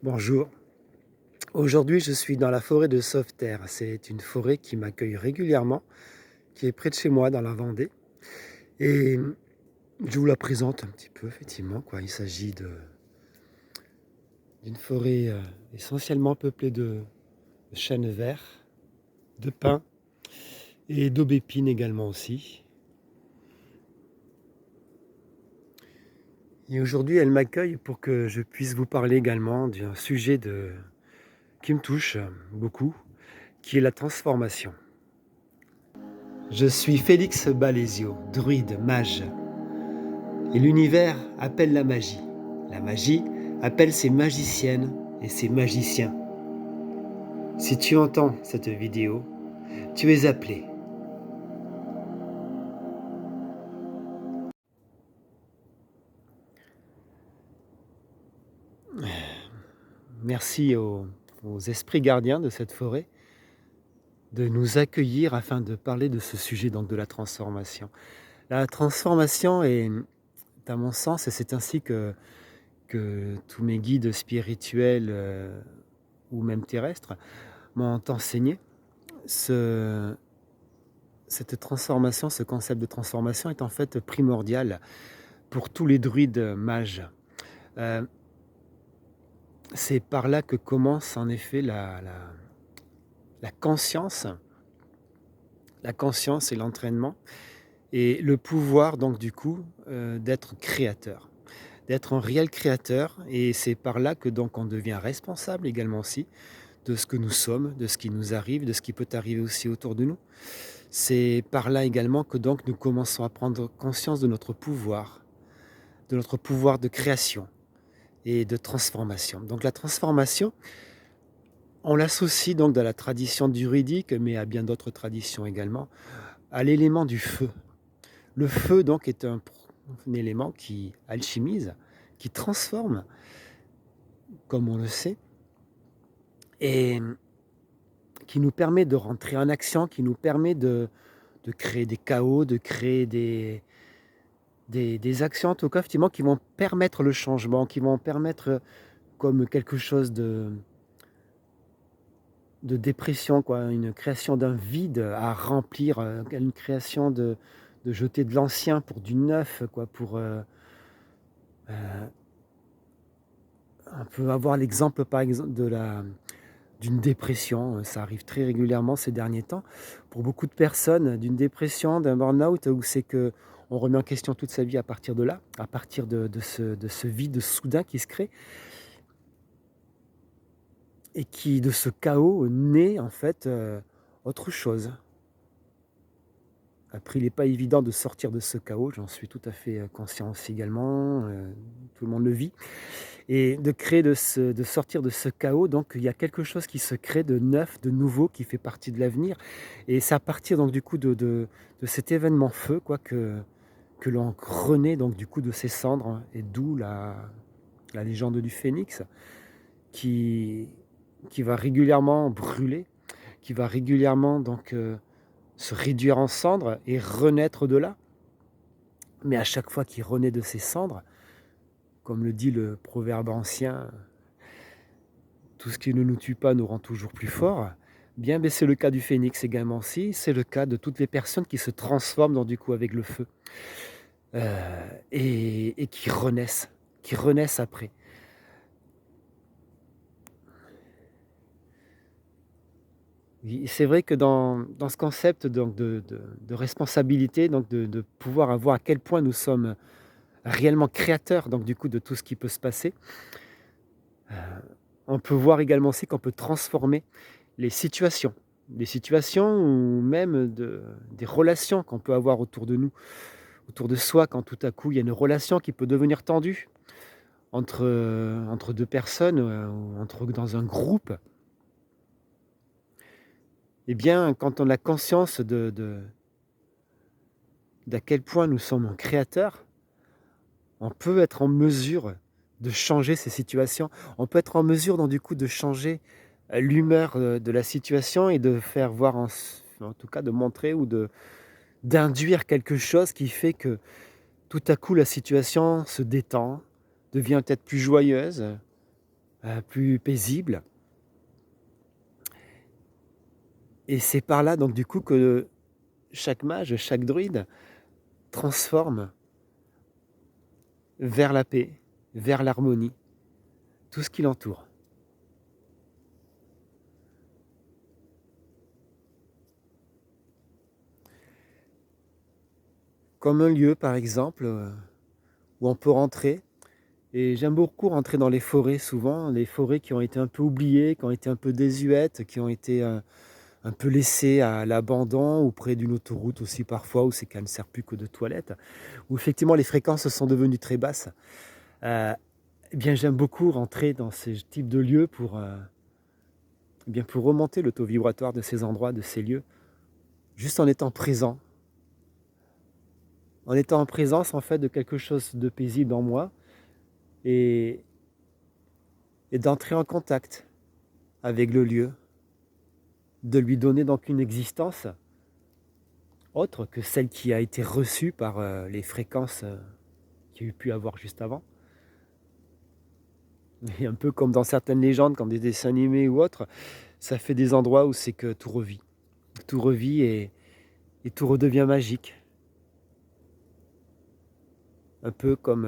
Bonjour. Aujourd'hui, je suis dans la forêt de Sauveterre. C'est une forêt qui m'accueille régulièrement, qui est près de chez moi, dans la Vendée. Et je vous la présente un petit peu, effectivement, quoi. Il s'agit d'une forêt essentiellement peuplée de chênes verts, de pins et d'aubépines également aussi. Et aujourd'hui, elle m'accueille pour que je puisse vous parler également d'un sujet qui me touche beaucoup, qui est la transformation. Je suis Félix Balésio, druide, mage. Et l'univers appelle la magie. La magie appelle ses magiciennes et ses magiciens. Si tu entends cette vidéo, tu es appelé. Merci aux esprits gardiens de cette forêt de nous accueillir afin de parler de ce sujet, donc de la transformation. La transformation est, à mon sens, et c'est ainsi que tous mes guides spirituels ou même terrestres m'ont enseigné, cette transformation, ce concept de transformation est en fait primordial pour tous les druides mages. Euh, c'est par là que commence en effet la conscience et l'entraînement et le pouvoir donc du coup d'être créateur, d'être un réel créateur, et c'est par là que donc on devient responsable également aussi de ce que nous sommes, de ce qui nous arrive, de ce qui peut arriver aussi autour de nous. C'est par là également que donc nous commençons à prendre conscience de notre pouvoir de création et de transformation. Donc la transformation, on l'associe donc dans la tradition druidique, mais à bien d'autres traditions également, à l'élément du feu. Le feu donc est un élément qui alchimise, qui transforme, comme on le sait, et qui nous permet de rentrer en action, qui nous permet de créer des chaos, de créer des actions en tout cas effectivement qui vont permettre le changement, qui vont permettre comme quelque chose de dépression, quoi, une création d'un vide à remplir, une création de jeter de l'ancien pour du neuf, quoi, pour on peut avoir l'exemple par exemple d'une dépression, ça arrive très régulièrement ces derniers temps pour beaucoup de personnes, d'une dépression, d'un burn-out, où c'est que on remet en question toute sa vie à partir de là, à partir de ce vide soudain qui se crée et qui, de ce chaos, naît en fait autre chose. Après, il n'est pas évident de sortir de ce chaos, j'en suis tout à fait conscient aussi également, tout le monde le vit. Et de sortir de ce chaos, donc il y a quelque chose qui se crée de neuf, de nouveau, qui fait partie de l'avenir. Et c'est à partir donc du coup de cet événement feu, quoi, que l'on renaît donc du coup de ces cendres, hein, et d'où la légende du phénix qui, qui va régulièrement brûler, qui va régulièrement donc se réduire en cendres et renaître de là. Mais à chaque fois qu'il renaît de ses cendres, comme le dit le proverbe ancien, tout ce qui ne nous tue pas nous rend toujours plus forts. Bien, mais c'est le cas du phénix également aussi, c'est le cas de toutes les personnes qui se transforment donc, du coup avec le feu et qui renaissent après. Oui, c'est vrai que dans ce concept donc de responsabilité, donc de pouvoir avoir à quel point nous sommes réellement créateurs donc du coup de tout ce qui peut se passer, on peut voir également aussi qu'on peut transformer les situations. Des situations ou même des relations qu'on peut avoir autour de nous, autour de soi, quand tout à coup il y a une relation qui peut devenir tendue entre deux personnes, ou dans un groupe. Eh bien, quand on a conscience d'à quel point nous sommes un créateur, on peut être en mesure de changer ces situations. On peut être en mesure donc du coup de changer l'humeur de la situation et de faire voir en tout cas de montrer ou d'induire quelque chose qui fait que tout à coup la situation se détend, devient peut-être plus joyeuse, plus paisible. Et c'est par là donc du coup que chaque mage, chaque druide transforme vers la paix, vers l'harmonie, tout ce qui l'entoure. Comme un lieu par exemple, où on peut rentrer et j'aime beaucoup rentrer dans les forêts souvent, les forêts qui ont été un peu oubliées, qui ont été un peu désuètes, qui ont été, un peu laissées à l'abandon ou près d'une autoroute aussi parfois où c'est qu'elle ne sert plus que de toilette, où effectivement les fréquences sont devenues très basses. Heu, eh bien j'aime beaucoup rentrer dans ce type de lieux pour, eh bien pour remonter le taux vibratoire de ces endroits, de ces lieux, juste en étant présent. En étant en présence en fait de quelque chose de paisible en moi et d'entrer en contact avec le lieu, de lui donner donc une existence autre que celle qui a été reçue par, les fréquences, qu'il y a eu pu avoir juste avant. Et un peu comme dans certaines légendes, comme des dessins animés ou autres, ça fait des endroits où c'est que tout revit. Tout revit et tout redevient magique. Un peu comme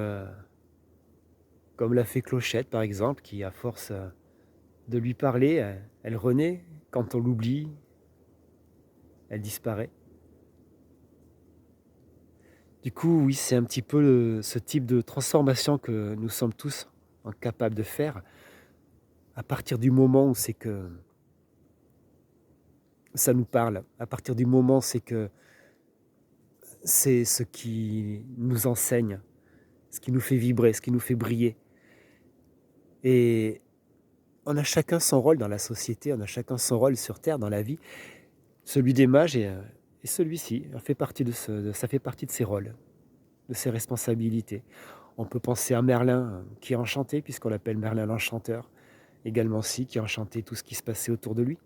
l'a fait Clochette par exemple, qui à force, de lui parler, elle renaît. Quand on l'oublie, elle disparaît. Du coup, oui, c'est un petit peu ce type de transformation que nous sommes tous capables de faire à partir du moment où c'est que ça nous parle, à partir du moment où c'est que c'est ce qui nous enseigne, ce qui nous fait vibrer, ce qui nous fait briller. Et on a chacun son rôle dans la société, on a chacun son rôle sur Terre, dans la vie. Celui des mages et celui-ci, ça fait partie de ses rôles, de ses responsabilités. On peut penser à Merlin, qui est enchanté, puisqu'on l'appelle Merlin l'Enchanteur, également aussi, qui a enchanté tout ce qui se passait autour de lui,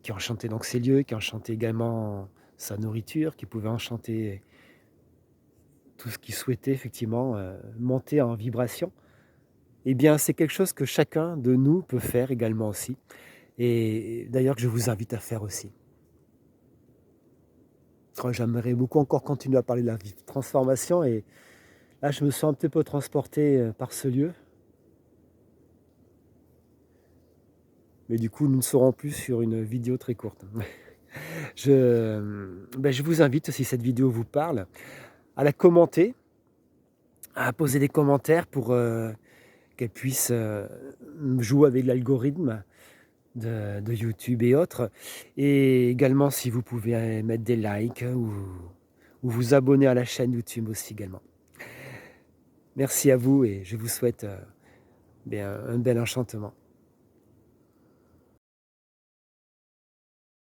qui a enchanté donc ses lieux, qui a enchanté également sa nourriture, qui pouvait enchanter tout ce qu'il souhaitait effectivement monter en vibration. Eh bien, c'est quelque chose que chacun de nous peut faire également aussi, et d'ailleurs que je vous invite à faire aussi. J'aimerais beaucoup encore continuer à parler de la transformation et là, je me sens un petit peu transporté par ce lieu. Mais du coup, nous ne serons plus sur une vidéo très courte. Je vous invite, si cette vidéo vous parle, à la commenter, à poser des commentaires pour qu'elle puisse jouer avec l'algorithme de YouTube et autres. Et également, si vous pouvez mettre des likes ou vous abonner à la chaîne YouTube aussi également. Merci à vous et je vous souhaite un bel enchantement.